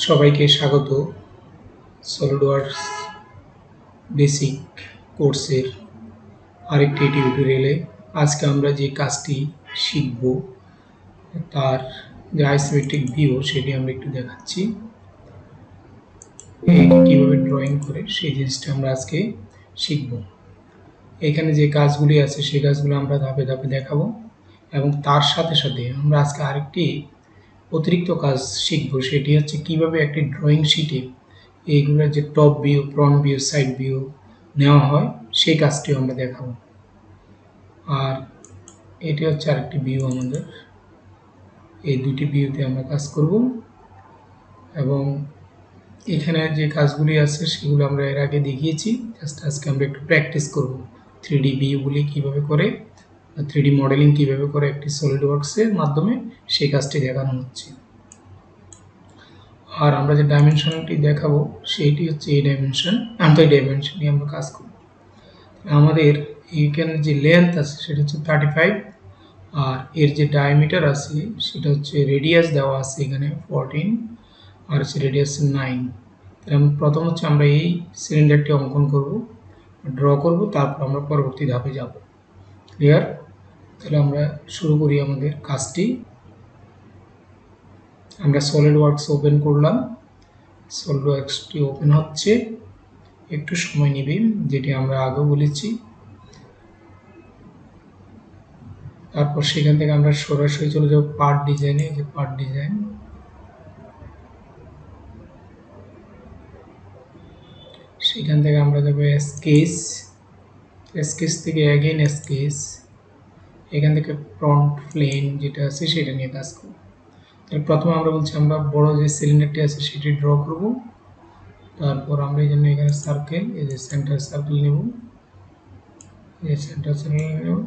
সবাইকে স্বাগত SolidWorks basic কোর্সের আরেকটি টিউটোরিয়ালে। আজকে আমরা যে কাজটি শিখব তার যে আইসোমেট্রিক ভিউ সেটি আমরা একটু দেখাচ্ছি, কিভাবে ড্রয়িং করে সেই জিনিসটা আমরা আজকে শিখব। এখানে যে কাজগুলি আছে সেই কাজগুলো আমরা ধাপে ধাপে দেখাবো এবং তার সাথে সাথে আমরা আজকে আরেকটি অতিরিক্ত কাজ শিখব, সেটি হচ্ছে কিভাবে একটি ড্রয়িং শিটে এইগুলোর যে top view, front view, side view নেওয়া হয় সেই কাজটিও আমরা দেখাবো। আর এটি হচ্ছে আরেকটি ভিউ আমাদের, এই দুটি ভিউতে আমরা কাজ করব এবং এখানে যে কাজগুলি আছে সেগুলো আমরা এর আগে দেখিয়েছি। জাস্ট আজকে আমরা একটু প্র্যাকটিস করব 3D ভিউগুলি কীভাবে করে, 3D মডেলিং কীভাবে করে একটি সলিডওয়ার্কসের মাধ্যমে সেই কাজটি দেখানো হচ্ছে। আর আমরা যে ডাইমেনশনটি দেখাবো সেইটি হচ্ছে এই ডাইমেনশন, এই ডাইমেনশন নিয়ে আমরা কাজ করব। আমাদের এইখানে যে লেন্থ আছে সেটা হচ্ছে 35 আর এর যে ডায়ামিটার আছে সেটা হচ্ছে, রেডিয়াস দেওয়া আছে এখানে 14 আর হচ্ছে রেডিয়াস 9। তাহলে প্রথম হচ্ছে আমরা এই সিলিন্ডারটি অঙ্কন করব, ড্র করব, তারপর আমরা পরবর্তী ধাপে যাব। ক্লিয়ার? তাহলে আমরা শুরু করি আমাদের কাজটি। আমরা সলিডওয়ার্কস ওপেন করলাম, সলিডওয়ার্কসটি ওপেন হচ্ছে, একটু সময় নেবে যেটি আমরা আগেও বলেছি। তারপর সেখান থেকে আমরা সরাসরি চলে যাব পার্ট ডিজাইনে, যে পার্ট ডিজাইন, সেখান থেকে আমরা যাব স্কেচ, স্কেচ থেকে অ্যাগেন স্কেচ, এখান থেকে ফ্রন্ট প্লেন যেটা আছে সেটা নিয়ে কাজ করব। তাহলে প্রথমে আমরা বলছি আমরা বড় যে সিলিন্ডারটি আছে সেটি ড্র করব। তারপর আমরা এই জন্য এখানে সার্কেল, এই যে সেন্টার সার্কেল নেব, এই সেন্টার সার্কেল নেব।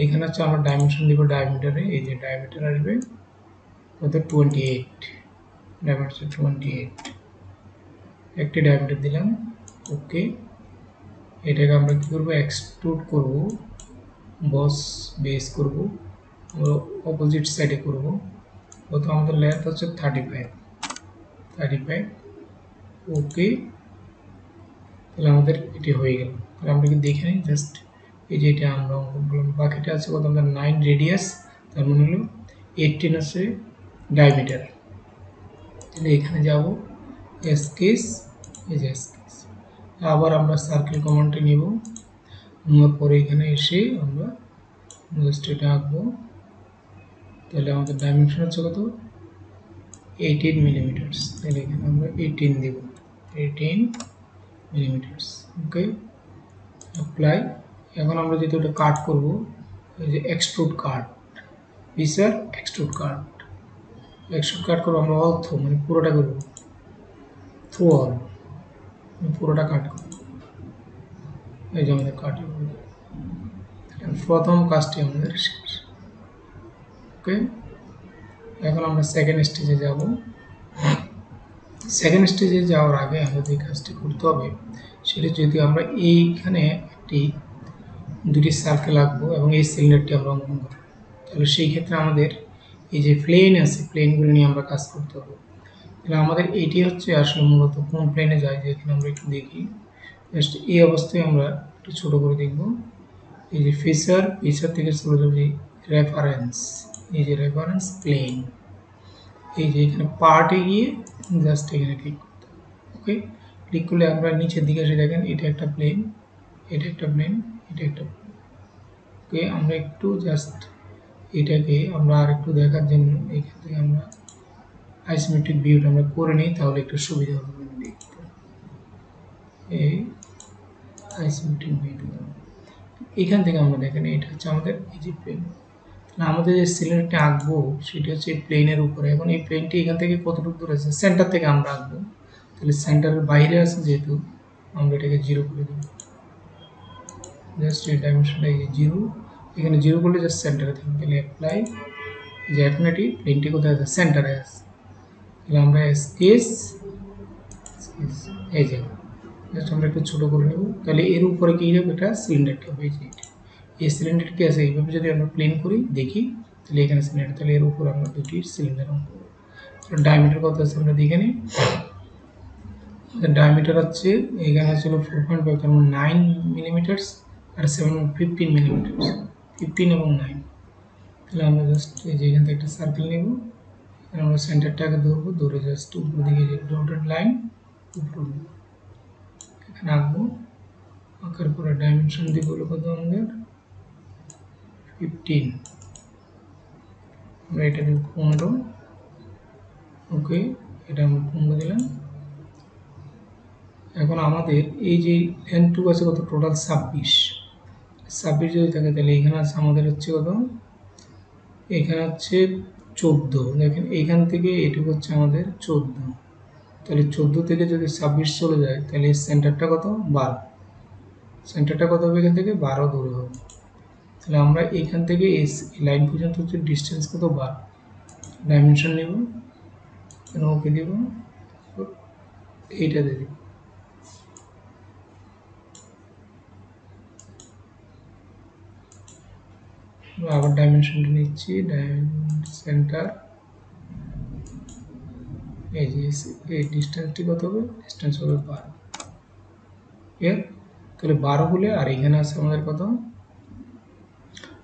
এখানে হচ্ছে আমরা ডাইমেনশন দিব ডায়ামিটারে, এই যে ডায়ামিটার আসবে কত 28, ডায়ামিটার 28, একটি ডায়ামিটার দিলাম। ওকে, এটাকে আমরা কী করবো, এক্সট্রুড করব, বস বেস করব, আমরা অপোজিট সাইডে করব। কত আমাদের লেন্থ হচ্ছে 35। ওকে, তাহলে আমাদের এটি হয়ে গেল। তাহলে আমরা কি দেখে নিই, জাস্ট এই যে এটা আমরা অঙ্কন করলাম। বাকিটা আছে কত, আমাদের 9 রেডিয়াস, তার মানে হলো 18 আছে ডায়ামিটার। তাহলে এখানে যাব স্কেচ, এই যে স্কেচ, আবার আমরা সার্কেল কমান্ডটি নেব, নেওয়ার পরে এখানে এসে আমরা জাস্ট এটা আঁকবো। তাহলে আমাদের ডাইমেনশন হচ্ছে কত, 18 মিলিমিটার। তাহলে এখানে আমরা 18 দেব, 18 মিলিমিটার। ওকে, অ্যাপ্লাই। এখন আমরা যেহেতু এটা কাট করব, এই যে extrude cut, feature extrude cut, extrude cut করবো আমরা অল থ্রু, মানে পুরোটা করবো, থ্রু অল, পুরোটা কাট করব। এই যে আমাদের কাট, প্রথম কাজটি আমাদের শেষ। ওকে, এখন আমরা সেকেন্ড স্টেজে যাব। সেকেন্ড স্টেজে যাওয়ার আগে আমাদের যে কাজটি করতে হবে সেটা, যদি আমরা এইখানে দুটি সার্কেল আঁকবো এবং এই সিলিন্ডারটি আমরা অঙ্কন করব, তাহলে সেই ক্ষেত্রে আমাদের এই যে প্লেন আছে প্লেনগুলো নিয়ে আমরা কাজ করতে হবে। তাহলে আমাদের এটি হচ্ছে আসলে মূলত কোন প্লেনে যায়, যে এখানে আমরা একটু দেখি। জাস্ট এই অবস্থায় আমরা একটু ছোটো করে দেখব। এই যে ফিচার, ফিচার থেকে চলে যাবে রেফারেন্স, এই যে রেফারেন্স প্লেন, এই যে এখানে পার্টে গিয়ে জাস্ট এখানে ক্লিক করতে হবে। ওকে, ক্লিক করলে আমরা নিচের দিকে এসে দেখেন এটা একটা প্লেন, এটা একটা প্লেন, এটা একটা প্লেন। ওকে, আমরা একটু জাস্ট এটাকে আমরা আর একটু দেখার জন্য এখান থেকে আমরা আইসোমেট্রিক ভিউটা আমরা করে নিই, তাহলে একটু সুবিধা হবে দেখতে। এই আইসোমেট্রিক ভিউটা এখান থেকে আমরা দেখেন, এটা হচ্ছে আমাদের এই যে প্লেন। আমাদের যে সিলিন্ডারটা আঁকবো সেটি হচ্ছে এই প্লেনের উপরে। এখন এই প্লেনটি এখান থেকে কতটুকু দূর আছে, সেন্টার থেকে আমরা আঁকবো। তাহলে সেন্টারের বাইরে আছে যেহেতু, আমরা এটাকে 0 করে দেব। জাস্ট এই ডাইমেনশনটা এই যে 0, এখানে 0 করলে জাস্ট সেন্টারে থাকবে। তাহলে অ্যাপ্লাই, যে এখন এটি প্লেনটি কোথায় আছে, সেন্টারে আছে। তাহলে আমরা স্কেচ, এই যে জাস্ট আমরা একটু ছোটো করে নেব। তাহলে এর উপরে কি হবে, এটা সিলিন্ডারটি হবে। এই যে এই সিলিন্ডারটি আছে, এইভাবে যদি আমরা প্লেন করি দেখি, তাহলে এখানে সিলিন্ডার, তাহলে এর উপর আমরা দুটি সিলিন্ডার অঙ্কন করব। ডায়ামিটার কত আছে আমরা দেখে নিই। আমাদের ডায়ামিটার হচ্ছে এখানে ছিল 4.5, তার মানে 9 মিলিমিটার আর 15 মিলিমিটার, 15 এবং 9। তাহলে আমরা জাস্ট এই যে এখান থেকে একটা সার্কেল নেব, আমরা সেন্টারটাকে ধরবো, ধরে জাস্ট উপর দিকে যে ডটেড লাইন উপর এখানে আঁকবো, আঁকার পরে ডাইমেনশন দিব হলো কত আমাদের 15, আমরা এটা দিব 15। ওকে, এটা আমরা 15 দিলাম। এখন আমাদের এই যে লেন্থটুকু আছে কত, টোটাল 26 যদি থাকে তাহলে এখানে আছে আমাদের হচ্ছে কত, এখানে হচ্ছে 14। দেখেন এইখান থেকে এটুকু হচ্ছে আমাদের 14, তাহলে 14 থেকে যদি 26 চলে যায় তাহলে সেন্টারটা কত 12, সেন্টারটা কত হবে এখান থেকে 12 দূরে হবে। তাহলে আমরা এখান থেকে এই লাইন পর্যন্ত হচ্ছে ডিস্টেন্স কত 12, ডাইমেনশন নেব, ওকে দিব, এইটা দিয়ে দিব। আবার ডাইমেনশনটা নিচ্ছি, সেন্টার এই যে এই ডিস্টেন্সটি কত হবে, ডিস্টেন্স হবে 12 এর, তাহলে 12 হলে আর এখানে আছে আমাদের কত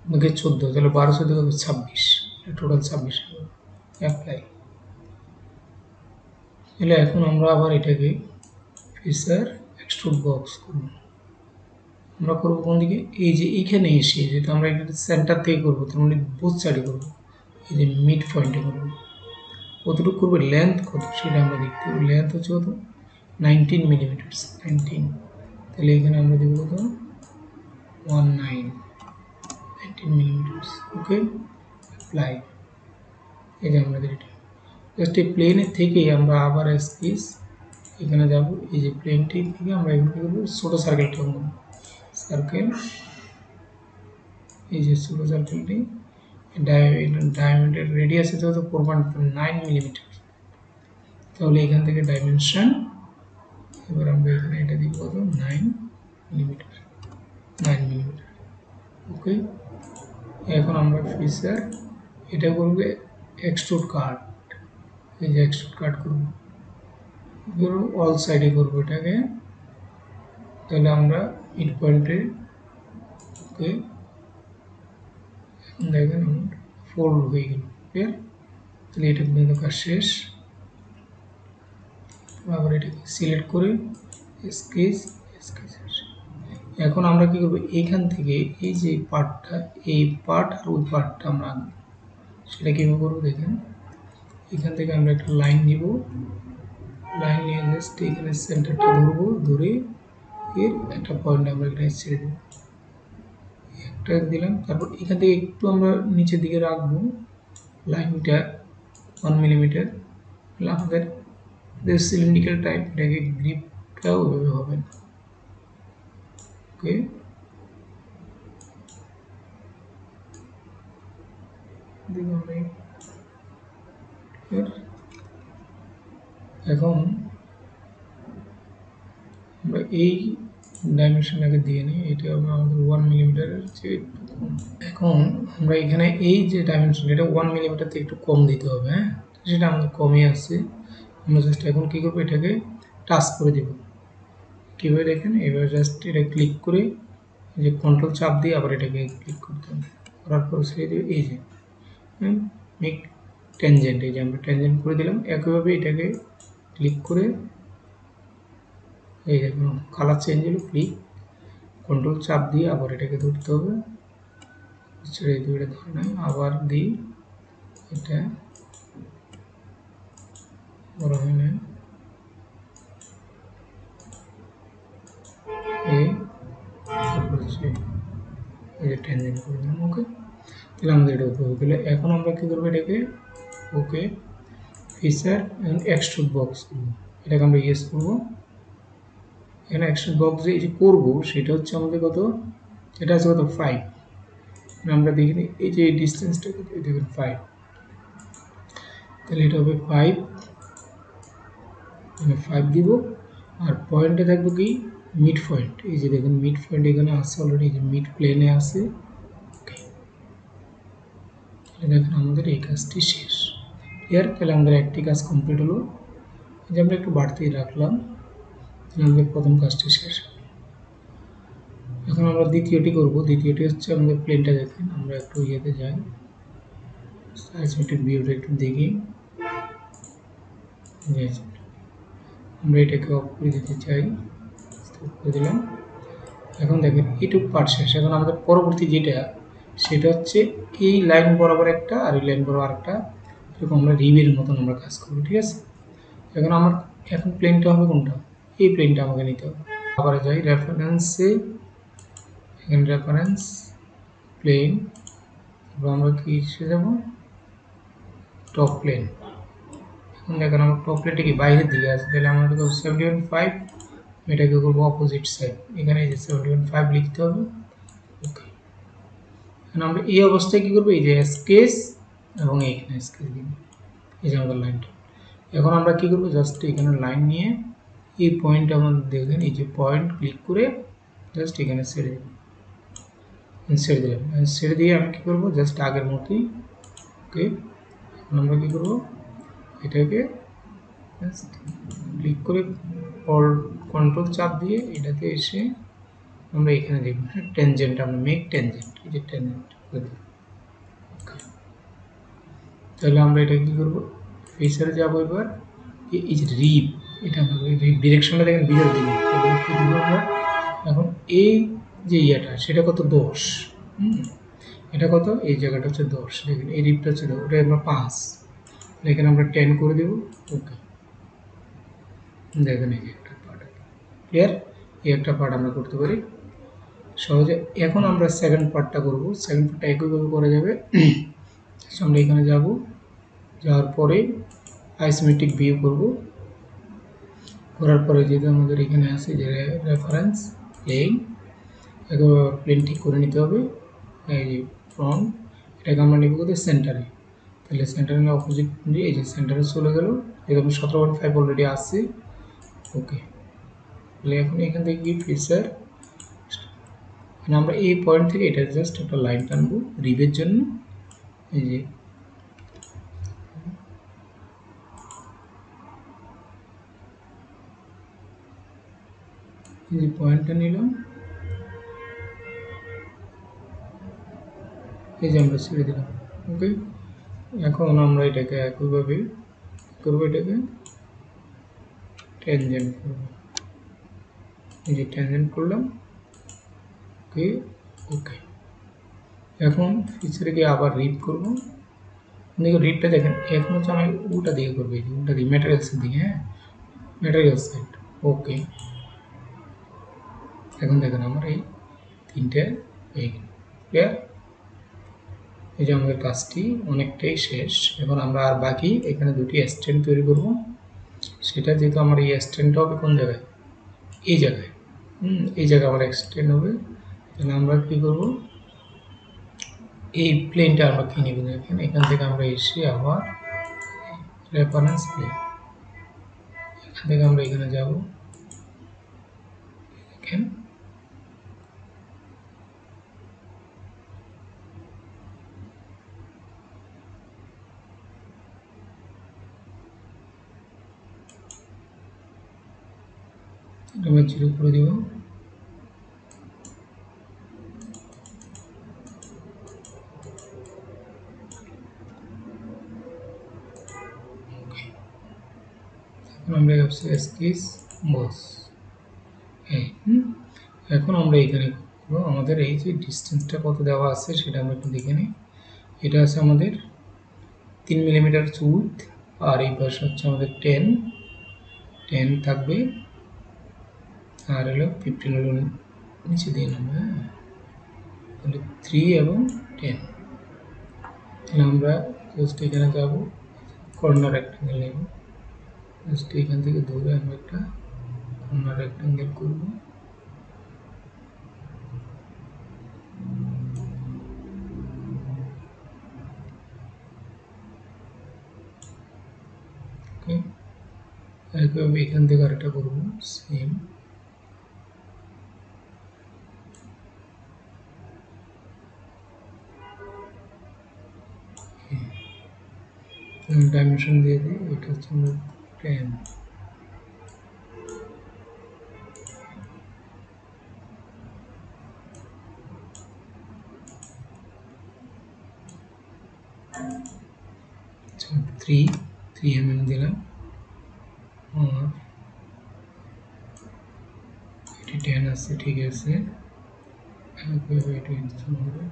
আমাকে 14, তাহলে 12 14 কত 26, টোটাল 26 অ্যাপ্লাই। তাহলে এখন আমরা আবার এটাকে ফিচার এক্সট্রুড বক্স করব, আমরা করবো কোন দিকে, এই যে এইখানে এসে যেটা আমরা এটা সেন্টার থেকে করবো, তার মানে বোথ সাইডে করবো, এই যে মিড পয়েন্টে করবো। কতটুকু করবে, লেন্থ কত সেটা আমরা দেখতে হবে, লেন্থ হচ্ছে কত 19 মিলিমিটার, 19, তাহলে এখানে আমরা দেবো কত 19 মিলিমিটার। ওকে, অ্যাপ্লাই। এই যে আমাদের এটা জাস্ট এই প্লেনের থেকেই আমরা আবার স্কেচ এখানে যাব, এই যে প্লেনটি থেকে আমরা এখানে কী করবো, ছোটো সার্কেলটা করবো, সার্কেল, এই যে ছোটো সার্কেলটি ডায়ামিটার রেডিয়াস আছে কত 4.9 মিলিমিটার, তাহলে এখান থেকে ডাইমেনশন, এবার আমরা এখানে এটা দিব কত 9 মিলিমিটার, 9 মিলিমিটার। ওকে, এখন আমরা ফিচার এটা করবো এক্সট্রুড কাট, এই যে এক্সট্রুড কাট করবো, ধরো অল সাইডে করবো এটাকে, তাহলে আমরা মিড পয়েন্টে, ওকে এখন দেখেন ফোল্ড হয়ে গেল, ক্লিয়ার। তাহলে এটা পর্যন্ত কাজ শেষ। আবার এটাকে সিলেক্ট করে স্কেচ, এখন আমরা কি করবো, এইখান থেকে এই যে পার্টটা, এই পার্ট আর ওই পার্টটা আমরা আঁকবো, সেটা কীভাবে করবো দেখেন, এখান থেকে আমরা একটা লাইন নিব, লাইন নিয়ে জাস্ট এখানে সেন্টারটা ধরবো, ধরে এর একটা পয়েন্ট আমরা এখানে ছেড়ে দেবো, একটা দিলাম, তারপর এখান থেকে একটু আমরা নিচের দিকে রাখবো লাইনটা 1 মিলিমিটার, আমাদের সিলিন্ড্রিক্যাল টাইপ, এটাকে গ্রিপটা ওইভাবে হবে না। ওকে, এখন আমরা এই ডাইমেনশনটাকে দিয়ে নিই, এটা হবে আমাদের 1 মিলিমিটারের চেয়ে একটু কম। এখন আমরা এখানে এই যে ডাইমেনশন, এটা 1 মিলিমিটার থেকে একটু কম দিতে হবে, হ্যাঁ, সেটা আমাদের কমই আছে। আমরা জাস্ট এখন কী করবো, এটাকে টাচ করে দেব, কীভাবে দেখেন, এবার জাস্ট এটা ক্লিক করে যে কন্ট্রোল চাপ দিয়ে আবার এটাকে ক্লিক করতে হবে, করার পর ছেড়ে দেবে, এই যে মেক ট্যানজেন্ট, এই যে আমরা ট্যানজেন্ট করে দিলাম। একইভাবে এটাকে ক্লিক করে এই দেখুন কালার চেঞ্জ হলো, ক্লিক কন্ট্রোল চাপ দিয়ে আবার এটাকে ধরতে হবে, ছেড়ে দিয়ে এটা ধরে নেয়, আবার দিই, এটা বড় হয় না, এই যে ট্যানজেন্ট করে দিলাম। ওকে, তাহলে আমাদের এটা উপরে হয়ে গেল। এখন আমরা কী করবো, এটাকে ওকে ফিচার এক্সট্রুড বক্স করবো, এটাকে আমরা ইয়েস করবো। এখানে এক্সট্রুড বক্স যে করবো সেটা হচ্ছে আমাদের কত, এটা আছে কত 5, আমরা দেখিনি এই যে ডিস্টেন্সটা কত, দেখুন 5, তাহলে এটা হবে 5, 5 দিব, আর পয়েন্টে থাকবে কি মিড পয়েন্ট, এই যে দেখুন মিড পয়েন্ট এখানে আছে অলরেডি, যে মিড প্লেনে আছে। ওকে, দেখুন আমাদের এই কাজটি শেষ। ক্লিয়ার? তাহলে আমাদের একটি কাজ কমপ্লিট হলো, যে আমরা একটু বাড়তেই রাখলাম, আমাদের প্রথম কাজটি শেষ। এখন আমরা দ্বিতীয়টি করব। দ্বিতীয়টি হচ্ছে আমাদের প্লেনটা দেখেন, আমরা একটু ইয়েতে যাই, আইসোমেট্রিক ভিউটা একটু দেখি। আমরা এটাকে অফ করে দিতে চাই, করে দিলাম। এখন দেখেন এইটুকু পার্ট শেষ। এখন আমাদের পরবর্তী যেটা, সেটা হচ্ছে এই লাইন বরাবর একটা আর এই লাইন বরাবর আরেকটা, এরকম আমরা রিবের মতন আমরা কাজ করবো, ঠিক আছে? এখন প্লেনটা হবে কোনটা? এই প্লেনটা আমাকে নিতে হবে। আবার যাই রেফারেন্সে, এখানে রেফারেন্স প্লেন, তারপর আমরা কি এসে যাব, টপ প্লেন। এখন দেখেন আমার টপ প্লেনটা কি বাইরের দিকে আছে, তাহলে আমাদের 75, এটাকে করবো অপোজিট সাইড, এখানে যে 75 লিখতে হবে। ওকে, এখন আমরা এই অবস্থায় কি করবো, এই যে স্কেচ এবং এইখানে স্কেচ দিব, এই যে আমাদের লাইনটা। এখন আমরা কি করবো, জাস্ট এখানে লাইন নিয়ে এই পয়েন্ট আমাদের দেখেন, এই যে পয়েন্ট ক্লিক করে জাস্ট এখানে ছেড়ে দেব, ছেড়ে দিলাম। ছেড়ে দিয়ে আমি কি করবো, জাস্ট আগের মতোই। ওকে, এখন আমরা কি করবো, এটাকে ক্লিক করে কন্ট্রোল চাপ দিয়ে এটাতে এসে আমরা এখানে দেখব ট্যানজেন্ট, আমরা মেক ট্যানজেন্ট, এই যে ট্যানজেন্ট। তাহলে আমরা এটা কি করব, ফেসারে যাব। এবার এই যে রিপ, এটা আমরা রিপ ডিরেকশনটা দেখেন ভিতর দিকে, তাহলে কি দিব আমরা, এখন এই যে ইয়েটা সেটা কত 10, এটা কত, এই জায়গাটা হচ্ছে 10, দেখেন এই রিপটা হচ্ছে ওটা আমরা 5, এখানে আমরা 10 করে দেব। ওকে, দেখেন এই যে একটা পার্ট ক্লিয়ার, এই একটা পার্ট আমরা করতে পারি সহজে। এখন আমরা সেকেন্ড পার্টটা করব। সেকেন্ড পার্টটা একইভাবে করা যাবে। আমরা এখানে যাব, যাওয়ার পরে আইসোমেট্রিক ভিউ করব, করার পরে যেহেতু আমাদের এখানে আছে যে রেফারেন্স প্লেন, একবার প্লেন ঠিক করে নিতে হবে। এই যে ফ্রন্ট, এটাকে আমরা নেব কোথায়, সেন্টারে। তাহলে সেন্টারে অপোজিট দিয়ে এই যে সেন্টারে চলে গেল, এরকম 17.5 অলরেডি আসছে। ওকে, তাহলে এখন এখান থেকে কি ফিচার, আমরা এই পয়েন্ট থেকে এটা জাস্ট একটা লাইন টানবো রিবের জন্য, এই যে পয়েন্টটা নিলাম, এই যে আমরা ছেড়ে দিলাম। ওকে, এখন আমরা এটাকে একইভাবে করবো, এটাকে ট্যানজেন্ট করব, এই যে ট্যানজেন্ট করলাম। ওকে, ওকে, এখন ফিচারে গিয়ে আবার রিপ করব। দেখো রিপটা দেখেন, এখন হচ্ছে আমি উল্টা দিকে করবো, এই যে উল্টা দিকে ম্যাটেরিয়ালসের দিকে, হ্যাঁ ম্যাটেরিয়াল সাইড। ওকে, এখন দেখেন আমার এই তিনটে হয়ে গেল, ক্লিয়ার? এই যে আমাদের কাজটি অনেকটাই শেষ। এখন আমরা আর বাকি এখানে দুটি স্ট্যান্ড তৈরি করব। সেটা যেহেতু আমার এই স্ট্যান্ডটা হবে কোন জায়গায়, এই জায়গায়, এই জায়গায় আমার এক্সটেন্ড হবে। তাহলে আমরা কি করব, এই প্লেনটা আমরা কি নেব, দেখেন এখান থেকে আমরা এসে আবার রেফারেন্স প্লেন, এখান থেকে আমরা এখানে যাব, দেখেন আমরা 0 করে দিব। আমরা স্কেচ বস, এখন আমরা এখানে আমাদের এই যে ডিস্টেন্সটা কত দেওয়া আছে সেটা আমরা একটু দেখে নিই। এটা আছে আমাদের 3 মিলিমিটার উইথ, আর এই পাশে হচ্ছে আমাদের 10 থাকবে, আর হলো 15 হলো নিচে দিয়ে নেবো, হ্যাঁ তাহলে 3 এবং 10। তাহলে আমরা জাস্ট এখানে যাব, কর্নার রেক্টেঙ্গেল নেব, জাস্ট এখান থেকে ধরে আমরা একটা কর্নার রেক্টেঙ্গেল করব। ওকে, একইভাবে এখান থেকে আরেকটা করবো সেম। ডাইমেনশন দিয়ে দিই, এটা হচ্ছে 10। আচ্ছা 3 mm দিলাম, আর এটি 10 আছে, ঠিক আছে। এটা ইনস্টল হবে,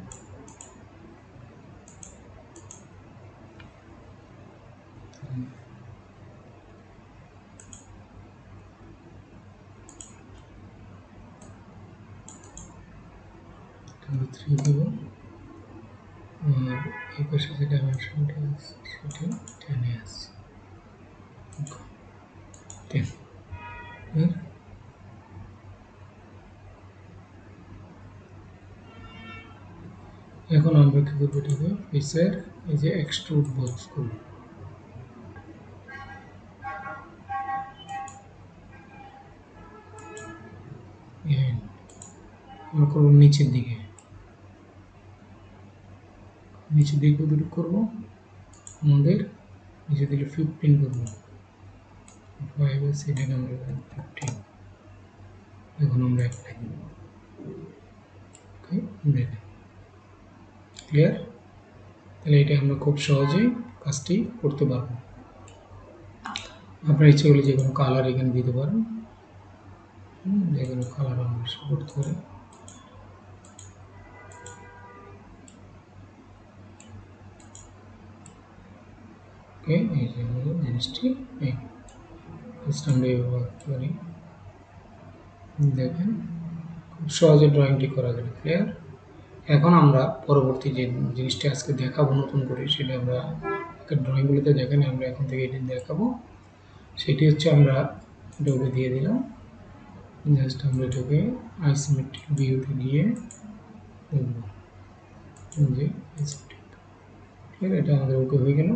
তাহলে 3 দেব, আর এই পাশে যে ডাইমেনশনটা আছে সেটা 10 এ আছে, 10। এখন আমরা কি করবো, এটাকে ফেসের এই যে এক্সট্রুড বক্স করব। আমরা করবো নিচের দিকে কতটুকু করবো, আমাদের নিচে দিলে 15 করবো, 5 আছে, এটাকে আমরা 15। এখন আমরা অ্যাপ্লাই করব, ওকে, দেখেন ক্লিয়ার। তাহলে এটা আমরা খুব সহজেই কাজটি করতে পারবো। আপনার ইচ্ছে করলে যে কোনো কালার এখানে দিতে পারেন, যে কোনো কালার আমরা করতে পারি। ওকে, এই যে আমাদের জিনিসটি আমরা ব্যবহার করি, দেখেন খুব সহজে ড্রয়িংটি করা যাবে, ক্লিয়ার। এখন আমরা পরবর্তী যে জিনিসটি আজকে দেখাবো নতুন করে, সেটা আমরা ড্রয়িংগুলোতে দেখেন, আমরা এখন থেকে এটি দেখাবো। সেটি হচ্ছে আমরা এটাকে দিয়ে দিলাম, জাস্ট আমরা এটাকে আইসোমেট্রিক ভিউতে গিয়ে দেখব যে ক্লিয়ার, এটা আমাদের ওকে হয়ে গেল।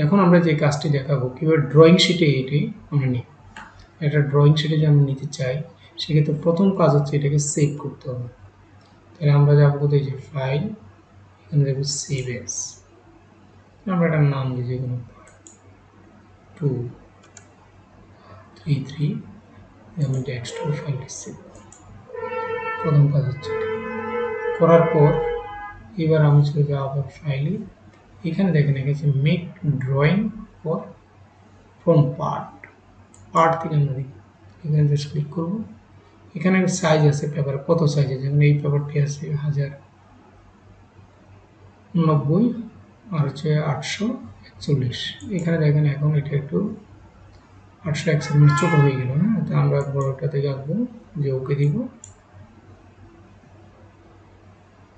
এখন আমরা যে কাজটি দেখাবো কীভাবে ড্রয়িং শিটে এটি আমরা নিই। একটা ড্রয়িং শিটে যদি আমরা নিতে চাই, সেক্ষেত্রে প্রথম কাজ হচ্ছে এটাকে সেভ করতে হবে। তাহলে আমরা যাবো কোথায়, যে ফাইল, এখানে যাবো সেভ এস, আমরা এটার নাম দিই যে কোনো 233, আমি ডেস্কটপ ফাইলটি সেভ। প্রথম কাজ হচ্ছে করার পর এবার আমি চলে যাবো আবার ফাইলে, এখানে দেখেন এখানে make drawing for from part থেকে আমরা দেখি, এখানে জাস্ট ক্লিক করবো। এখানে সাইজ আছে পেপার, কত সাইজ আছে, যেমন এই পেপারটি আছে 1090 আর হচ্ছে 841। এখানে দেখেন এখন এটা একটু 841 ছোট হয়ে গেল না, তো আমরা বড়টা থেকে আঁকবো, যে ওকে দিব।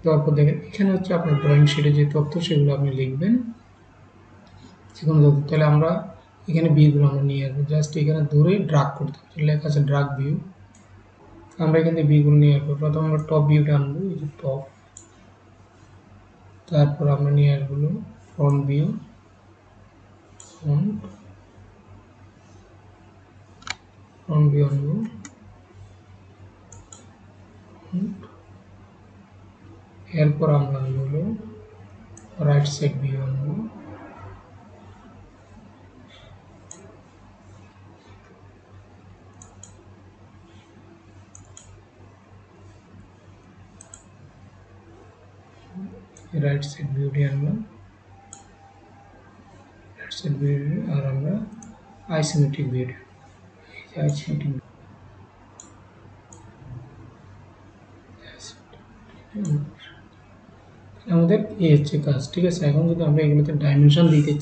তারপর দেখেন এখানে হচ্ছে আপনার ড্রয়িং শিটে যে তথ্য সেগুলো আপনি লিখবেন, যে কোনো তথ্য। তাহলে আমরা এখানে ভিউগুলো আমরা নিয়ে আসবো, জাস্ট এখানে ধরে ড্রাগ করতে হবে, লেখা আছে ড্রাগ ভিউ। আমরা এখান থেকে ভিউগুলো নিয়ে আসবো, প্রথম আমরা টপ ভিউটা আনবো, এই যে টপ। তারপর আমরা নিয়ে আসবো ফ্রন্ট ভিউ, ফ্রন্ট ভিউ আনবো, এরপর আমরা আনবো রাইট সাইড ভিউ আনবো, রাইট সাইড ভিউটি আনলাম, রাইট সাইড ভিউ, আর আমরা আইসোমেট্রিক ভিউ, আইসোমেট্রিক আমাদের এই হচ্ছে কাজ, ঠিক আছে। এখন যদি আমরা এগুলোতে ডাইমেনশন দিতে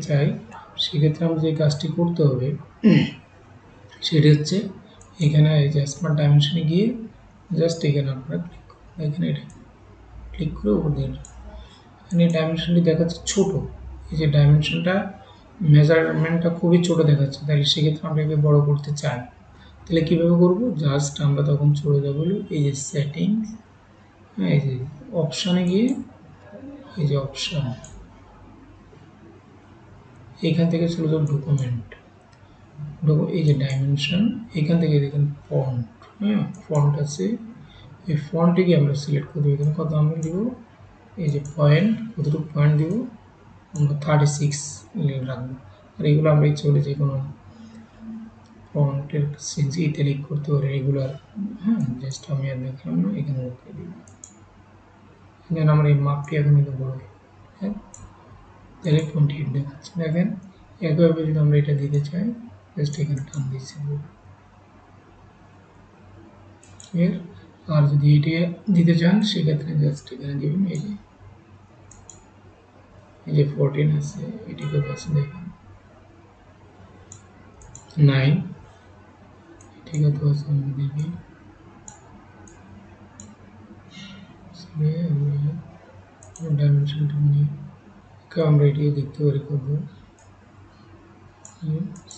চাই, সেক্ষেত্রে আমরা যে কাজটি করতে হবে সেটি হচ্ছে এখানে এই যে স্মার্ট ডাইমেনশনে গিয়ে জাস্ট এখানে আপনারা এখানে এটা ক্লিক করে উপর দিয়ে, এখানে ডাইমেনশনটি দেখাচ্ছে ছোট, এই যে ডাইমেনশনটা মেজারমেন্টটা খুবই ছোট দেখাচ্ছে, তাহলে সেক্ষেত্রে আমরা একে বড় করতে চাই। তাহলে কীভাবে করবো, জাস্ট আমরা তখন চলে যাবো এই যে সেটিংস, এই যে অপশানে গিয়ে, এই যে অপশান, এখান থেকে চলে যাবো ডকুমেন্ট, এই যে ডাইমেনশন, এখান থেকে দেখেন ফন্ট, হ্যাঁ ফন্ট আছে, এই ফন্টটিকে আমরা সিলেক্ট করবো, এখানে কত আমরা দিব এই যে পয়েন্ট, কতটুকু পয়েন্ট দিব আমরা 36 রাখবো। আর এগুলো আমরা চলে যে কোনো ফন্টের চেঞ্জ ইটালিক করতে পারি রেগুলার। হ্যাঁ, জাস্ট আমি আর দেখলাম না, এখানে ওকে দিব। এখানে আমরা এই মাপটি এখন কিন্তু বড়, হ্যাঁ, তাহলে 28 দেখাচ্ছে। দেখেন একইভাবে যদি আমরা এটা দিতে চাই, জাস্ট এখানে টান দিচ্ছি। আর যদি এটি দিতে চান সেক্ষেত্রে জাস্ট এখানে দিবেন। এই যে 14 আছে, এটি কত আছে দেখেন, 9, এটি কত আছে আমরা দেখি, ডাইমেনশনটা নিয়ে আমরা এটিও দেখতে পারি কত,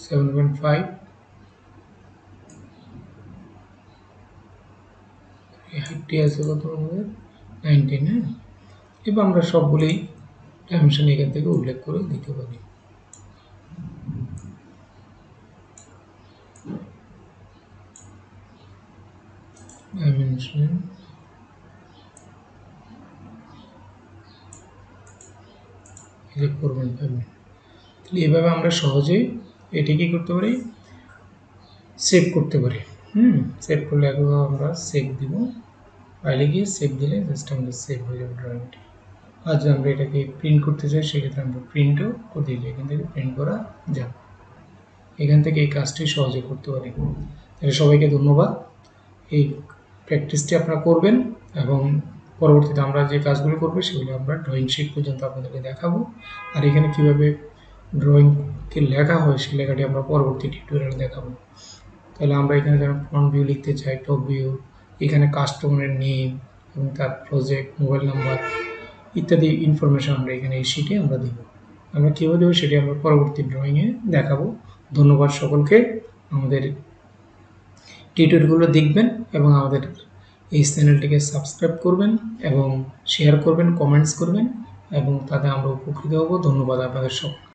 7.5, হাইটটি আছে কত আমাদের 19। হ্যাঁ, এবার আমরা সবগুলোই ডাইমেনশন এখান থেকে উল্লেখ করে দিতে পারি। ডাইমেনশন করবেন পাবেন। তাহলে এভাবে আমরা সহজেই এটি কি করতে পারি, সেভ করতে পারি। সেভ করলে একবার আমরা সেভ দিব, ফাইলে গিয়ে সেভ দিলে জাস্ট আমাদের সেভ হয়ে যাবে ড্রয়িংটি। আর যদি আমরা এটাকে প্রিন্ট করতে চাই সেক্ষেত্রে আমরা প্রিন্টও করতে চাই, এখান থেকে প্রিন্ট করা যাবে। এখান থেকে এই কাজটি সহজে করতে পারি। তাহলে সবাইকে ধন্যবাদ। এই প্র্যাকটিসটি আপনারা করবেন এবং পরবর্তীতে আমরা যে কাজগুলো করবো সেগুলো আমরা ড্রয়িং শিট পর্যন্ত আপনাদেরকে দেখাবো। আর এখানে কীভাবে ড্রয়িংকে লেখা হয় সেই লেখাটি আমরা পরবর্তী টিউটোরিয়ালে দেখাবো। তাহলে আমরা এখানে যেমন ফ্রন্ট ভিউ লিখতে চাই, টপ ভিউ, এখানে কাস্টমারের নেম এবং তার প্রজেক্ট, মোবাইল নাম্বার ইত্যাদি ইনফরমেশন আমরা এখানে এই শিটে আমরা দেব। আমরা কীভাবে দেবো সেটি আমরা পরবর্তী ড্রয়িংয়ে দেখাবো। ধন্যবাদ সকলকে। আমাদের টিউটোরিয়ালগুলো দেখবেন এবং আমাদের এই চ্যানেলটিকে সাবস্ক্রাইব করবেন এবং শেয়ার করবেন, কমেন্টস করবেন এবং তাতে আমরা উপকৃত হব। ধন্যবাদ আপনাদের সকলকে।